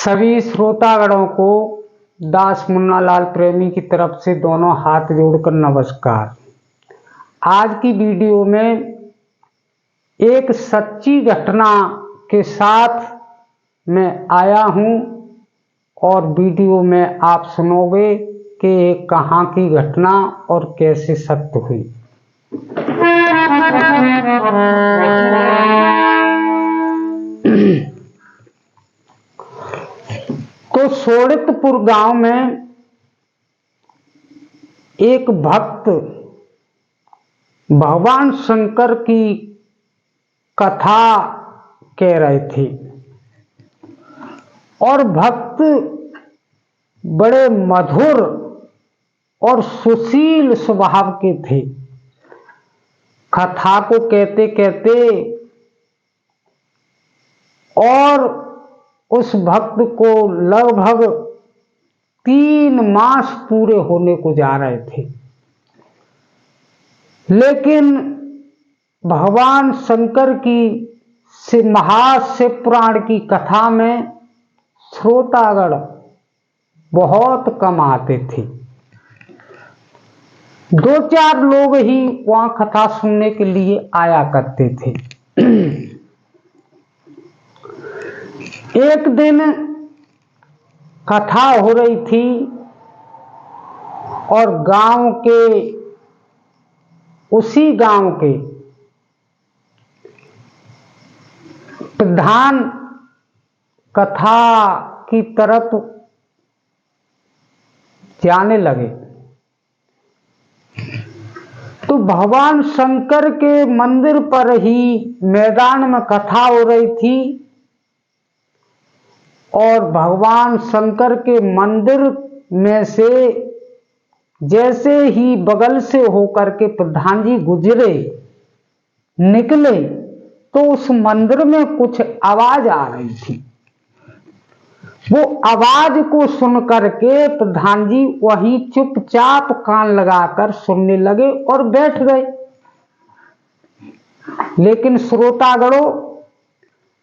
सभी श्रोतागणों को दास मुन्ना लाल प्रेमी की तरफ से दोनों हाथ जोड़कर नमस्कार। आज की वीडियो में एक सच्ची घटना के साथ मैं आया हूं और वीडियो में आप सुनोगे कि ये कहाँ की घटना और कैसे सत्य हुई। तो सोड़ितपुर गांव में एक भक्त भगवान शंकर की कथा कह रहे थे और भक्त बड़े मधुर और सुशील स्वभाव के थे। कथा को कहते कहते और उस भक्त को लगभग 3 मास पूरे होने को जा रहे थे, लेकिन भगवान शंकर की महाशिव पुराण की कथा में श्रोतागण बहुत कम आते थे। 2-4 लोग ही वहां कथा सुनने के लिए आया करते थे। एक दिन कथा हो रही थी और उसी गांव के प्रधान कथा की तरफ जाने लगे तो भगवान शंकर के मंदिर पर ही मैदान में कथा हो रही थी और भगवान शंकर के मंदिर में से जैसे ही बगल से होकर के प्रधान जी गुजरे निकले तो उस मंदिर में कुछ आवाज आ रही थी। वो आवाज को सुन करके प्रधान जी वहीं चुपचाप कान लगाकर सुनने लगे और बैठ गए। लेकिन श्रोतागणों,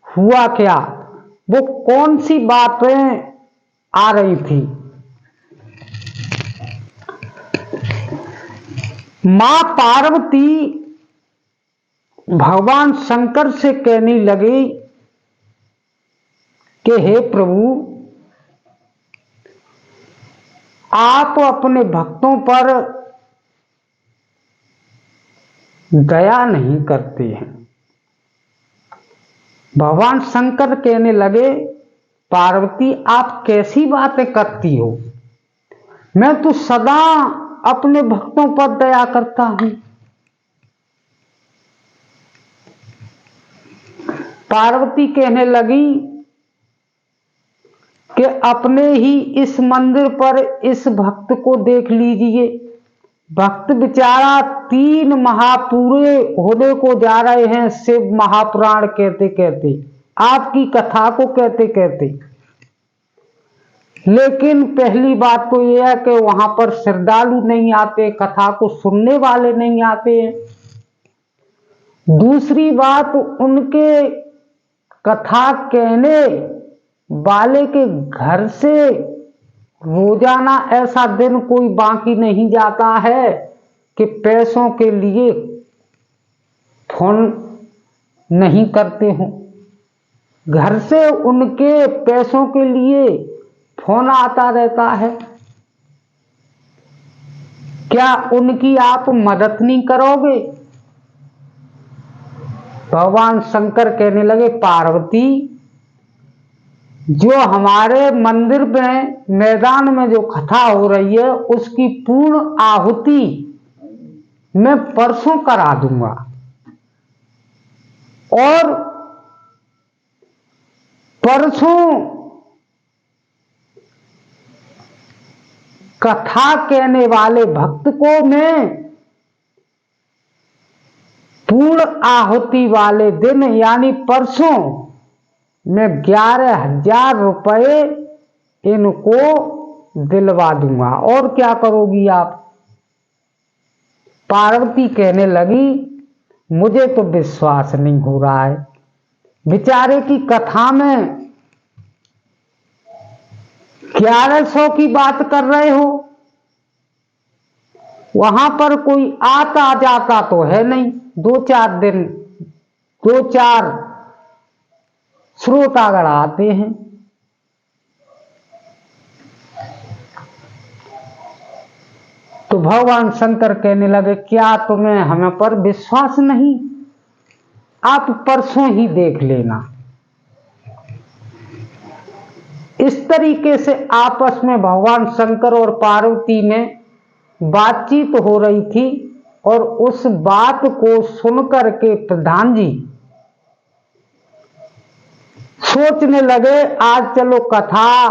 हुआ क्या, वो कौन सी बातें आ रही थी। मां पार्वती भगवान शंकर से कहने लगी कि हे प्रभु, आप अपने भक्तों पर दया नहीं करते हैं। भगवान शंकर कहने लगे, पार्वती आप कैसी बातें करती हो, मैं तो सदा अपने भक्तों पर दया करता हूं। पार्वती कहने लगी कि अपने ही इस मंदिर पर इस भक्त को देख लीजिए। भक्त बेचारा 3 माह पूरे होने को जा रहे हैं शिव महापुराण कहते कहते, आपकी कथा को कहते कहते, लेकिन पहली बात तो यह है कि वहां पर श्रद्धालु नहीं आते, कथा को सुनने वाले नहीं आते हैं। दूसरी बात, उनके कथा कहने वाले के घर से रोजाना ऐसा दिन कोई बाकी नहीं जाता है कि पैसों के लिए फोन नहीं करते हो। घर से उनके पैसों के लिए फोन आता रहता है। क्या उनकी आप मदद नहीं करोगे। भगवान शंकर कहने लगे, पार्वती जो हमारे मंदिर में मैदान में जो कथा हो रही है उसकी पूर्ण आहुति मैं परसों करा दूंगा और परसों कथा कहने वाले भक्त को मैं पूर्ण आहुति वाले दिन यानी परसों मैं 11,000 रुपए इनको दिलवा दूंगा। और क्या करोगी आप। पार्वती कहने लगी, मुझे तो विश्वास नहीं हो रहा है। बेचारे की कथा में 1100 की बात कर रहे हो, वहां पर कोई आता जाता तो है नहीं। 2-4 दिन 2-4 श्रोतागण आते हैं। तो भगवान शंकर कहने लगे, क्या तुम्हें हमें पर विश्वास नहीं? आप परसों ही देख लेना। इस तरीके से आपस में भगवान शंकर और पार्वती में बातचीत हो रही थी और उस बात को सुनकर के प्रधान जी सोचने लगे, आज चलो कथा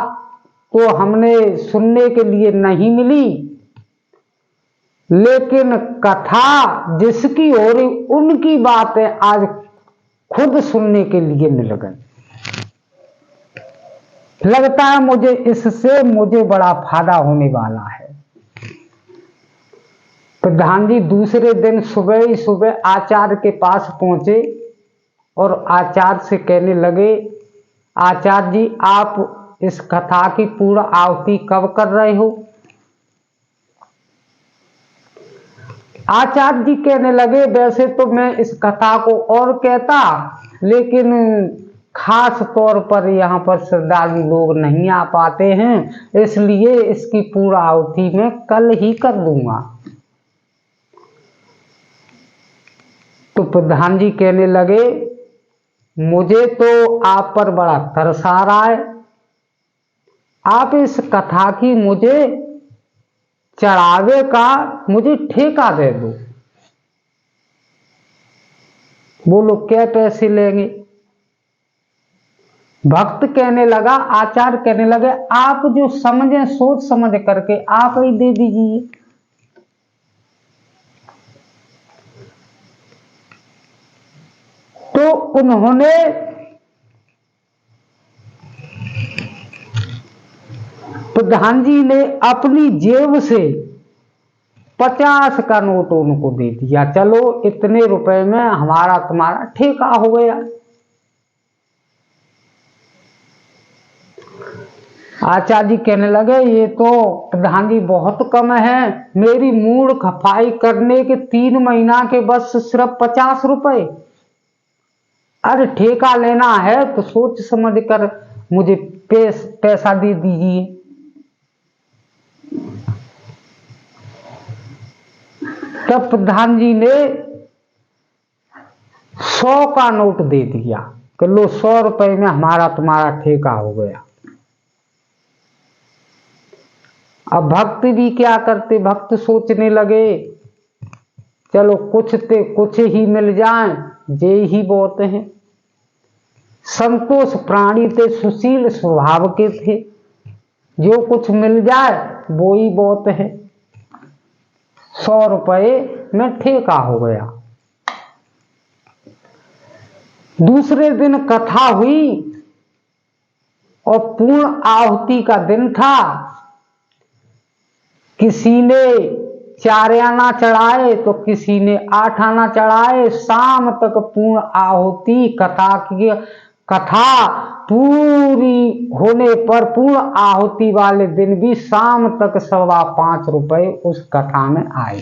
तो हमने सुनने के लिए नहीं मिली, लेकिन कथा जिसकी हो रही उनकी बातें आज खुद सुनने के लिए मिल गई। लगता है मुझे इससे बड़ा फायदा होने वाला है। प्रधान जी दूसरे दिन सुबह ही सुबह आचार्य के पास पहुंचे और आचार्य से कहने लगे, आचार्य जी आप इस कथा की पूर्ण आहुति कब कर रहे हो? आचार्य जी कहने लगे, वैसे तो मैं इस कथा को और कहता, लेकिन खास तौर पर यहाँ पर श्रद्धालु लोग नहीं आ पाते हैं, इसलिए इसकी पूर्ण आहुति मैं कल ही कर दूंगा। तो प्रधान जी कहने लगे, मुझे तो आप पर बड़ा तरस आ रहा है, आप इस कथा की मुझे चढ़ावे का मुझे ठेका दे दो। बोलो क्या पैसे लेंगे? भक्त कहने लगा, आचार्य कहने लगे, आप जो समझे सोच समझ करके आप ही दे दीजिए। तो उन्होंने प्रधान जी ने अपनी जेब से 50 का नोट उनको दे दिया, चलो इतने रुपए में हमारा तुम्हारा ठेका हो गया। आचार्य जी कहने लगे, ये तो प्रधान जी बहुत कम है, मेरी मूड खपाई करने के 3 महीना के बस सिर्फ 50 रुपए। अरे ठेका लेना है तो सोच समझ कर मुझे पैसा दे दीजिए। तब प्रधान जी ने 100 का नोट दे दिया कि लो 100 रुपए में हमारा तुम्हारा ठेका हो गया। अब भक्त भी क्या करते, भक्त सोचने लगे, चलो कुछ ही मिल जाए, जे ही बहुत है। संतोष प्राणी थे, सुशील स्वभाव के थे, जो कुछ मिल जाए वो ही बहुत है। 100 रुपए में ठेका हो गया। दूसरे दिन कथा हुई और पूर्ण आहुति का दिन था। किसी ने 4 आना चढ़ाए तो किसी ने 8 आना चढ़ाए। शाम तक पूर्ण आहुति कथा पूरी होने पर पूर्ण आहुति वाले दिन भी शाम तक 5.25 रुपए उस कथा में आए।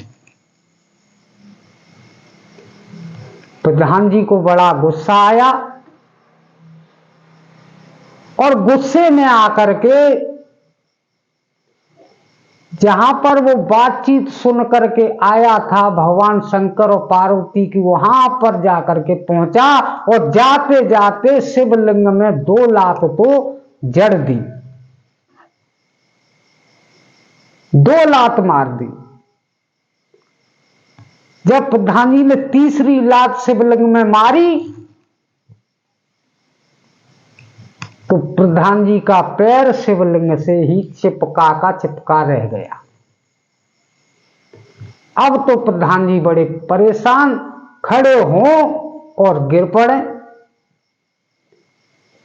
प्रधान जी को बड़ा गुस्सा आया और गुस्से में आकर के जहां पर वो बातचीत सुन करके आया था भगवान शंकर और पार्वती की, वहां पर जाकर के पहुंचा और जाते जाते शिवलिंग में 2 लात तो जड़ दी, 2 लात मार दी। जब प्रधान जी ने तीसरी लात शिवलिंग में मारी तो प्रधान जी का पैर शिवलिंग से ही चिपका रह गया। अब तो प्रधान जी बड़े परेशान, खड़े हों और गिर पड़े,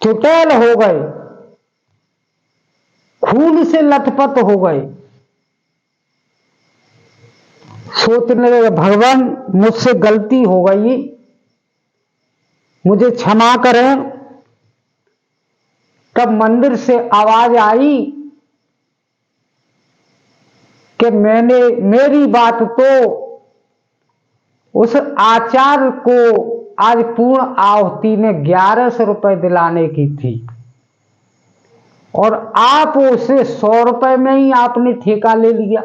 चुटेल हो गए, खून से लथपथ हो गए। सोचने लगे, भगवान मुझसे गलती हो गई, मुझे क्षमा करें। तब मंदिर से आवाज आई कि मैंने मेरी बात तो उस आचार्य को आज पूर्ण आहुति में 1100 रुपए दिलाने की थी और आप उसे 100 रुपए में ही आपने ठेका ले लिया।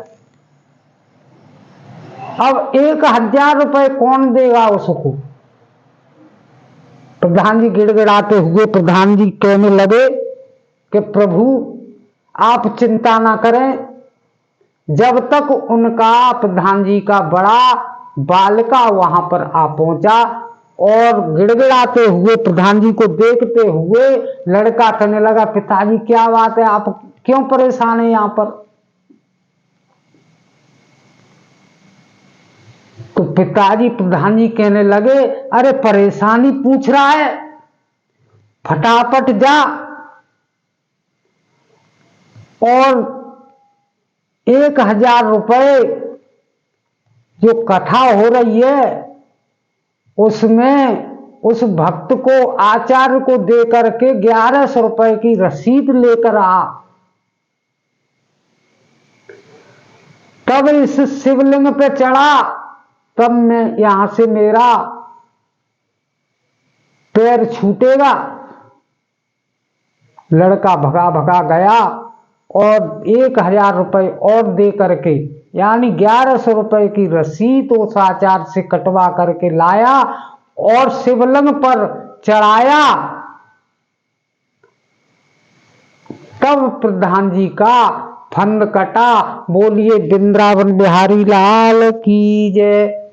अब 1000 रुपए कौन देगा उसको? प्रधान जी गिड़गिड़ाते हुए प्रधान जी कहने लगे कि प्रभु आप चिंता ना करें, जब तक उनका प्रधान जी का बड़ा बालका वहां पर आ पहुंचा और गिड़गिड़ाते हुए प्रधान जी को देखते हुए लड़का कहने लगा, पिताजी क्या बात है, आप क्यों परेशान हैं यहां पर? तो पिताजी प्रधान जी कहने लगे, अरे परेशानी पूछ रहा है, फटाफट जा और 1000 रुपए जो कथा हो रही है उसमें उस भक्त को आचार्य को दे करके 1100 रुपए की रसीद लेकर आ। तब इस शिवलिंग पे चढ़ा, तब मैं यहां से मेरा पैर छूटेगा। लड़का भगा भगा गया और 1000 रुपए और दे करके यानी 1100 रुपए की रसीद उस आचार्य से कटवा करके लाया और शिवलिंग पर चढ़ाया। तब प्रधान जी का फंद कटा। बोलिए वृंदावन बिहारी लाल की जय।